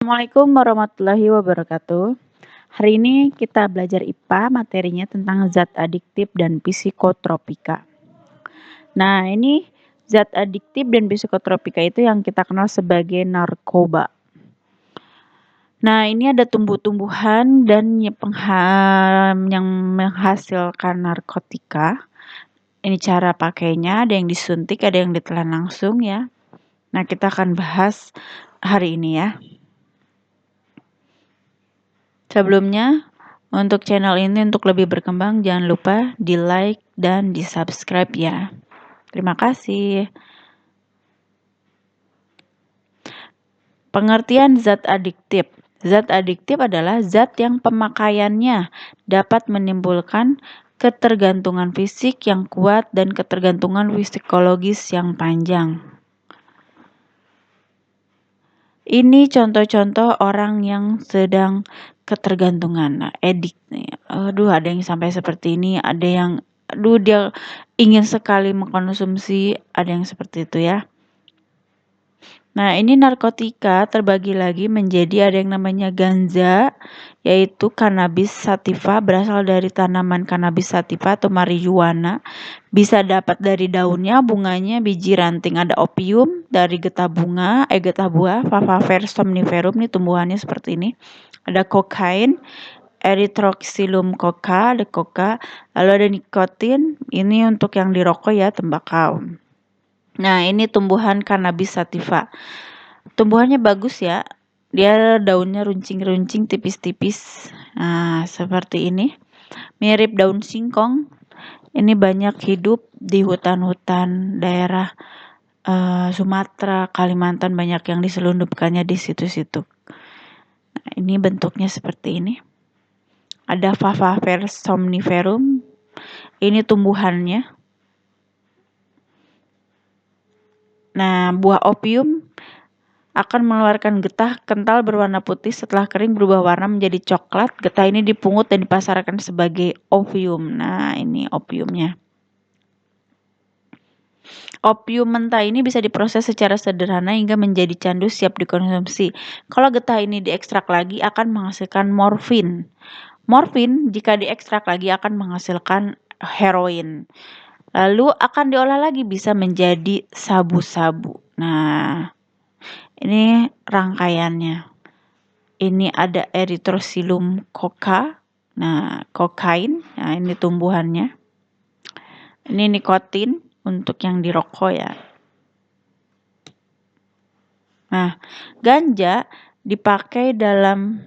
Assalamualaikum warahmatullahi wabarakatuh. Hari ini kita belajar IPA, materinya tentang zat adiktif dan psikotropika. Nah, ini zat adiktif dan psikotropika itu yang kita kenal sebagai narkoba. Nah, ini ada tumbuh-tumbuhan dan yang menghasilkan narkotika. Ini cara pakainya, ada yang disuntik, ada yang ditelan langsung ya. Nah, kita akan bahas hari ini ya. Sebelumnya, untuk channel ini untuk lebih berkembang, jangan lupa di like dan di subscribe ya. Terima kasih. Pengertian zat adiktif. Zat adiktif adalah zat yang pemakaiannya dapat menimbulkan ketergantungan fisik yang kuat dan ketergantungan psikologis yang panjang. Ini contoh-contoh orang yang sedang ketergantungan, nah, edik nih. Aduh, ada yang sampai seperti ini, ada yang dia ingin sekali mengkonsumsi, ada yang seperti itu ya. Nah, ini narkotika terbagi lagi menjadi ada yang namanya ganja, yaitu cannabis sativa, berasal dari tanaman cannabis sativa atau marijuana. Bisa dapat dari daunnya, bunganya, biji ranting. Ada opium dari getah buah, Fafaver somniferum, ini tumbuhannya seperti ini. Ada kokain, Erythrocylum coca, ada coca. Lalu ada nikotin, ini untuk yang dirokok ya, tembakau. Nah, ini tumbuhan cannabis sativa. Tumbuhannya bagus ya. Dia daunnya runcing-runcing tipis-tipis. Nah, seperti ini. Mirip daun singkong. Ini banyak hidup di hutan-hutan daerah Sumatera, Kalimantan, banyak yang diselundupkannya di situ-situ. Nah, ini bentuknya seperti ini. Ada Fafaver somniferum. Ini tumbuhannya. Nah, buah opium akan mengeluarkan getah kental berwarna putih, setelah kering berubah warna menjadi coklat. Getah ini dipungut dan dipasarkan sebagai opium. Nah, ini opiumnya. Opium mentah ini bisa diproses secara sederhana hingga menjadi candu siap dikonsumsi. Kalau getah ini diekstrak lagi akan menghasilkan morfin. Morfin jika diekstrak lagi akan menghasilkan heroin. Lalu akan diolah lagi bisa menjadi sabu-sabu. Nah, ini rangkaiannya. Ini ada Erythrocylum coca. Nah, kokain. Nah, ini tumbuhannya. Ini nikotin untuk yang dirokok ya. Nah, ganja dipakai dalam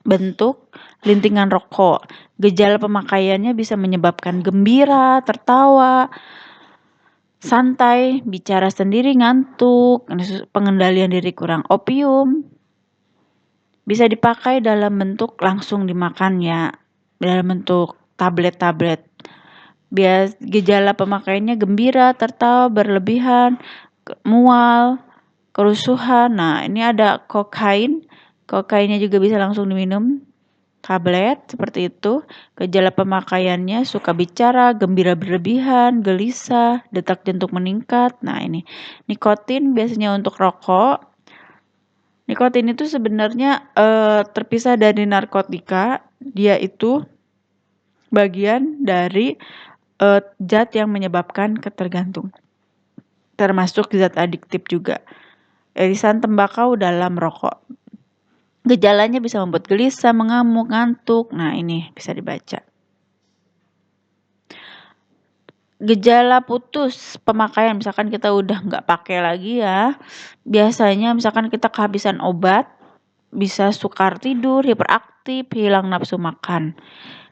bentuk lintingan rokok. Gejala pemakaiannya bisa menyebabkan gembira, tertawa, santai, bicara sendiri, ngantuk, pengendalian diri kurang. Opium bisa dipakai dalam bentuk langsung dimakan ya, dalam bentuk tablet-tablet. Gejala pemakaiannya gembira, tertawa, berlebihan, mual, kerusuhan. Nah, ini ada kokain. Kokainnya juga bisa langsung diminum. Tablet seperti itu. Gejala pemakaiannya suka bicara, gembira berlebihan, gelisah, detak jantung meningkat. Nah, ini nikotin biasanya untuk rokok. Nikotin itu sebenarnya terpisah dari narkotika. Dia itu bagian dari zat yang menyebabkan ketergantungan. Termasuk zat adiktif juga. Irisan tembakau dalam rokok. Gejalanya bisa membuat gelisah, mengamuk, ngantuk. Nah, ini bisa dibaca. Gejala putus pemakaian, misalkan kita udah nggak pakai lagi ya. Biasanya misalkan kita kehabisan obat, bisa sukar tidur, hiperaktif, hilang nafsu makan.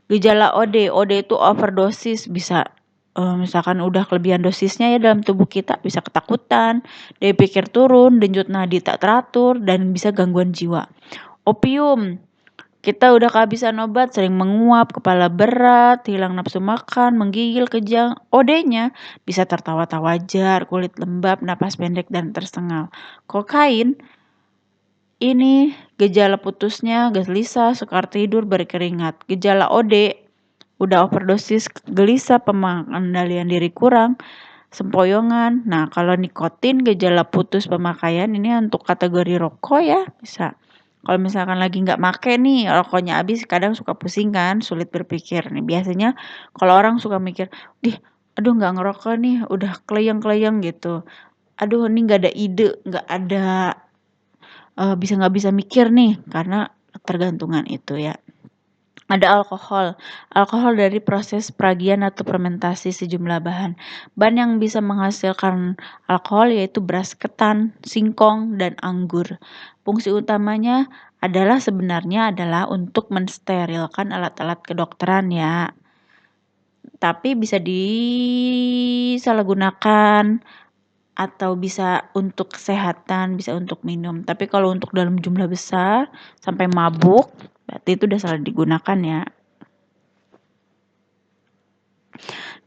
Gejala OD itu overdosis, bisa misalkan udah kelebihan dosisnya ya dalam tubuh kita, bisa ketakutan, daya pikir turun, denyut nadi tak teratur, dan bisa gangguan jiwa. Opium, kita udah kehabisan obat, sering menguap, kepala berat, hilang nafsu makan, menggigil, kejang. OD-nya bisa tertawa tak wajar, kulit lembab, napas pendek, dan tersengal. Kokain, ini gejala putusnya gelisah, sukar tidur, berkeringat. Gejala OD, udah overdosis, gelisah, pengendalian diri kurang, sempoyongan. Nah, kalau nikotin, gejala putus pemakaian ini untuk kategori rokok ya bisa. Kalau misalkan lagi nggak make nih, rokoknya habis, kadang suka pusing kan, sulit berpikir. Nih biasanya kalau orang suka mikir, aduh nggak ngerokok nih, udah keleyang-keleyang gitu. Aduh ini nggak ada ide, nggak ada nggak bisa mikir nih karena ketergantungan itu ya. Ada alkohol. Alkohol dari proses peragian atau fermentasi sejumlah bahan. Bahan yang bisa menghasilkan alkohol yaitu beras ketan, singkong, dan anggur. Fungsi utamanya sebenarnya adalah untuk mensterilkan alat-alat kedokteran ya. Tapi bisa disalahgunakan atau bisa untuk kesehatan, bisa untuk minum. Tapi kalau untuk dalam jumlah besar sampai mabuk, berarti itu udah salah digunakan ya.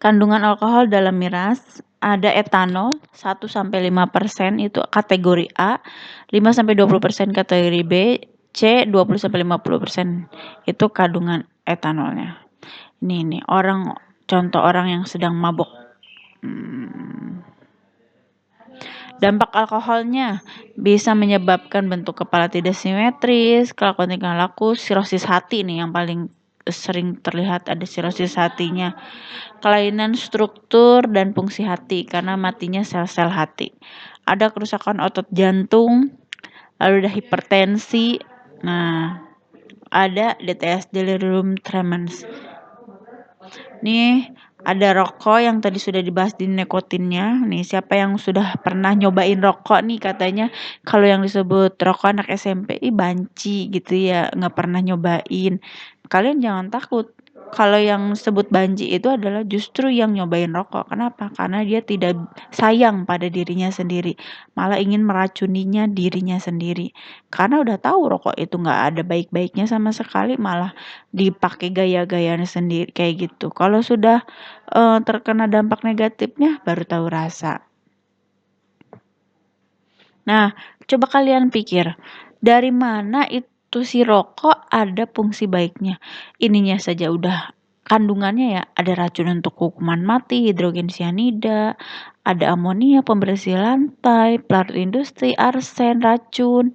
Kandungan alkohol dalam miras ada etanol 1-5% itu kategori A, 5-20% kategori B, C 20-50% itu kandungan etanolnya. Ini contoh orang yang sedang mabuk. Dampak alkoholnya bisa menyebabkan bentuk kepala tidak simetris, kelakuan tingkah laku, sirosis hati nih yang paling sering terlihat ada sirosis hatinya, kelainan struktur dan fungsi hati karena matinya sel-sel hati. Ada kerusakan otot jantung, lalu ada hipertensi. Nah, ada DTS delirium tremens. Nih, ada rokok yang tadi sudah dibahas di nikotinnya. Nih, siapa yang sudah pernah nyobain rokok nih katanya kalau yang disebut rokok anak SMP, banci gitu ya, nggak pernah nyobain. Kalian jangan takut. Kalau yang sebut banci itu adalah justru yang nyobain rokok. Kenapa? Karena dia tidak sayang pada dirinya sendiri, malah ingin meracuninya dirinya sendiri. Karena udah tahu rokok itu nggak ada baik-baiknya sama sekali, malah dipakai gaya-gayanya sendiri kayak gitu. Kalau sudah terkena dampak negatifnya baru tahu rasa. Nah, coba kalian pikir, dari mana itu si rokok ada fungsi baiknya? Ininya saja udah kandungannya ya, ada racun untuk hukuman mati, hidrogen cyanida, ada amonia pembersih lantai, pelarut industri, arsen, racun,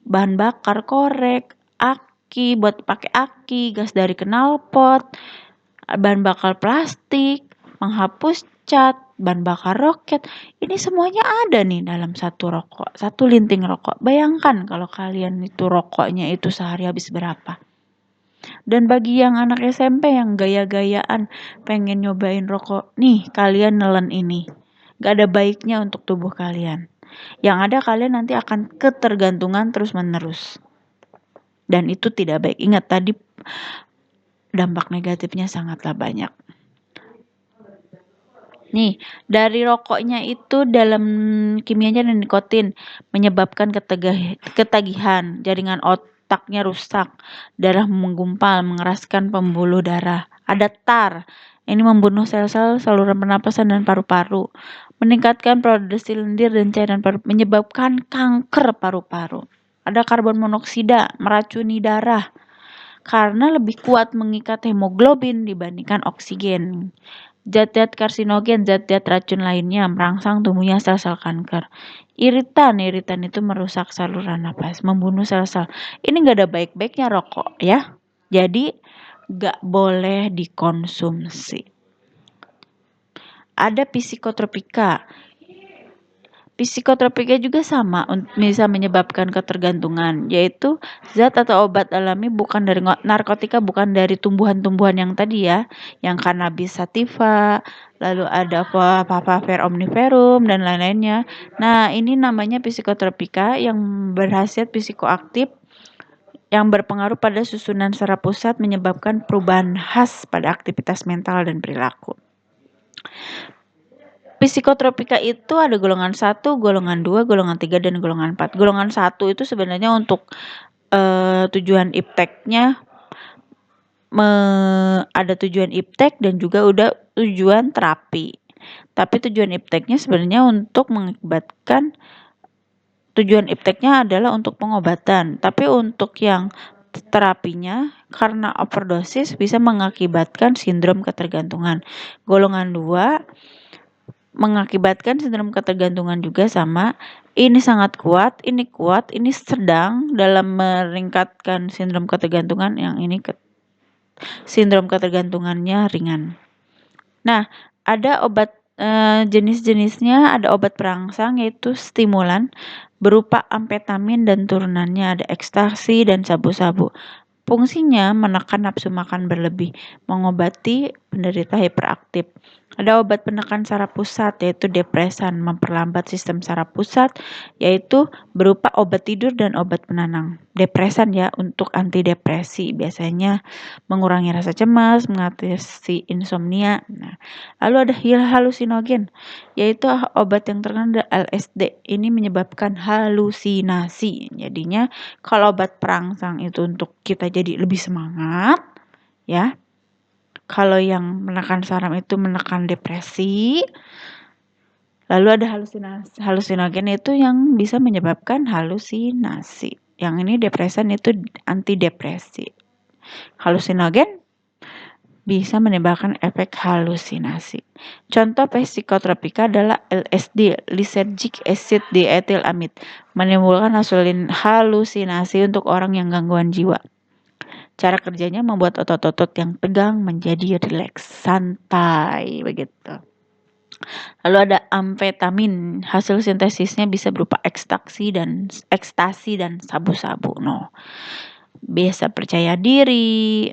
bahan bakar korek, aki buat pakai aki, gas dari knalpot, bahan bakar plastik, penghapus cat, bahan bakar roket. Ini semuanya ada nih dalam satu rokok, satu linting rokok. Bayangkan kalau kalian itu rokoknya itu sehari habis berapa. Dan bagi yang anak SMP yang gaya-gayaan pengen nyobain rokok, nih kalian nelen ini. Gak ada baiknya untuk tubuh kalian. Yang ada kalian nanti akan ketergantungan terus-menerus. Dan itu tidak baik. Ingat tadi dampak negatifnya sangatlah banyak. Nih, dari rokoknya itu dalam kimianya dan nikotin menyebabkan ketagihan, jaringan otaknya rusak, darah menggumpal, mengeraskan pembuluh darah. Ada tar, ini membunuh sel-sel saluran pernapasan dan paru-paru, meningkatkan produksi lendir dan cairan paru, menyebabkan kanker paru-paru. Ada karbon monoksida, meracuni darah, karena lebih kuat mengikat hemoglobin dibandingkan oksigen. Zat-zat karsinogen, zat-zat racun lainnya merangsang tumbuhnya sel-sel kanker. Iritan itu merusak saluran napas, membunuh sel-sel. Ini nggak ada baik-baiknya rokok ya. Jadi nggak boleh dikonsumsi. Ada psikotropika. Psikotropika juga sama bisa menyebabkan ketergantungan, yaitu zat atau obat alami bukan dari narkotika, bukan dari tumbuhan-tumbuhan yang tadi ya, yang cannabis sativa, lalu ada papaver omniferum dan lain-lainnya. Nah, ini namanya psikotropika yang berkhasiat psikoaktif yang berpengaruh pada susunan saraf pusat menyebabkan perubahan khas pada aktivitas mental dan perilaku. Psikotropika itu ada golongan 1, golongan 2, golongan 3, dan golongan 4. Golongan 1 itu sebenarnya untuk tujuan ipteknya ada tujuan iptek dan juga udah tujuan terapi. Tapi tujuan ipteknya sebenarnya untuk mengakibatkan tujuan ipteknya adalah untuk pengobatan. Tapi untuk yang terapinya karena overdosis bisa mengakibatkan sindrom ketergantungan. Golongan 2 mengakibatkan sindrom ketergantungan juga sama ini sangat kuat, ini sedang dalam meningkatkan sindrom ketergantungan, yang ini sindrom ketergantungannya ringan. Nah, ada obat jenis-jenisnya, ada obat perangsang yaitu stimulan berupa amfetamin dan turunannya, ada ekstasi dan sabu-sabu. Fungsinya menekan nafsu makan berlebih, mengobati penderita hiperaktif. Ada obat penekan saraf pusat yaitu depresan, memperlambat sistem saraf pusat yaitu berupa obat tidur dan obat penenang. Depresan ya untuk antidepresi, biasanya mengurangi rasa cemas, mengatasi insomnia. Nah, lalu ada halusinogen yaitu obat yang terkenal LSD. Ini menyebabkan halusinasi. Jadinya kalau obat perangsang itu untuk kita jadi lebih semangat, ya. Kalau yang menekan saraf itu menekan depresi. Lalu ada halusinasi. Halusinogen itu yang bisa menyebabkan halusinasi. Yang ini depresan itu antidepresi. Halusinogen bisa menimbulkan efek halusinasi. Contoh psikotropika adalah LSD, lysergic acid diethylamide, menimbulkan halusinasi untuk orang yang gangguan jiwa. Cara kerjanya membuat otot-otot yang tegang menjadi rileks, santai begitu. Lalu ada amfetamin, hasil sintesisnya bisa berupa ekstasi dan sabu-sabu. No. Biasa percaya diri,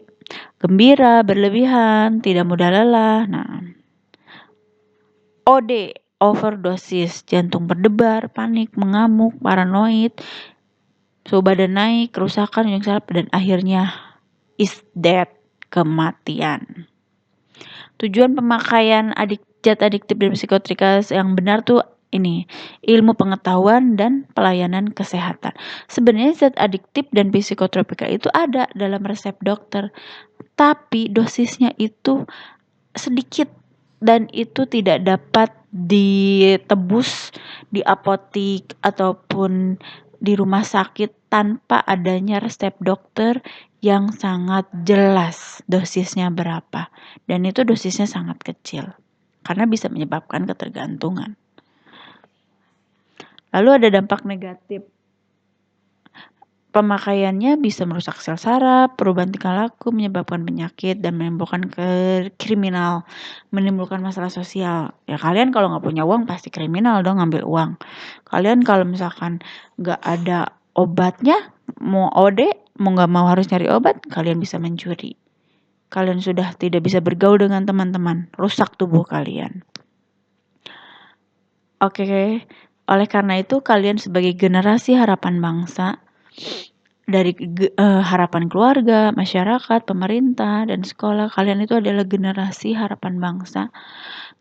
gembira, berlebihan, tidak mudah lelah. Nah, OD, overdosis, jantung berdebar, panik, mengamuk, paranoid, suhu badan naik, kerusakan ujung saraf, dan akhirnya is dead, kematian. Tujuan pemakaian zat adiktif dan psikotropika yang benar tuh ini, ilmu pengetahuan dan pelayanan kesehatan. Sebenarnya zat adiktif dan psikotropika itu ada dalam resep dokter, tapi dosisnya itu sedikit dan itu tidak dapat ditebus di apotik ataupun di rumah sakit tanpa adanya resep dokter yang sangat jelas dosisnya berapa. Dan itu dosisnya sangat kecil karena bisa menyebabkan ketergantungan. Lalu ada dampak negatif. Pemakaiannya bisa merusak sel saraf, perubahan tingkah laku, menyebabkan penyakit, dan menimbulkan kriminal, menimbulkan masalah sosial. Ya kalian kalau nggak punya uang pasti kriminal dong, ngambil uang. Kalian kalau misalkan nggak ada obatnya, mau OD, mau nggak mau harus nyari obat, kalian bisa mencuri. Kalian sudah tidak bisa bergaul dengan teman-teman, rusak tubuh kalian. Oke, oleh karena itu kalian sebagai generasi harapan bangsa, dari harapan keluarga, masyarakat, pemerintah, dan sekolah, kalian itu adalah generasi harapan bangsa.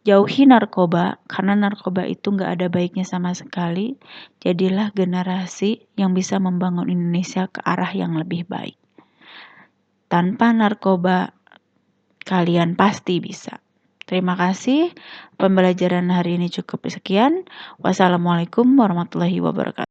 Jauhi narkoba, karena narkoba itu nggak ada baiknya sama sekali. Jadilah generasi yang bisa membangun Indonesia ke arah yang lebih baik. Tanpa narkoba, kalian pasti bisa. Terima kasih. Pembelajaran hari ini cukup sekian. Wassalamualaikum warahmatullahi wabarakatuh.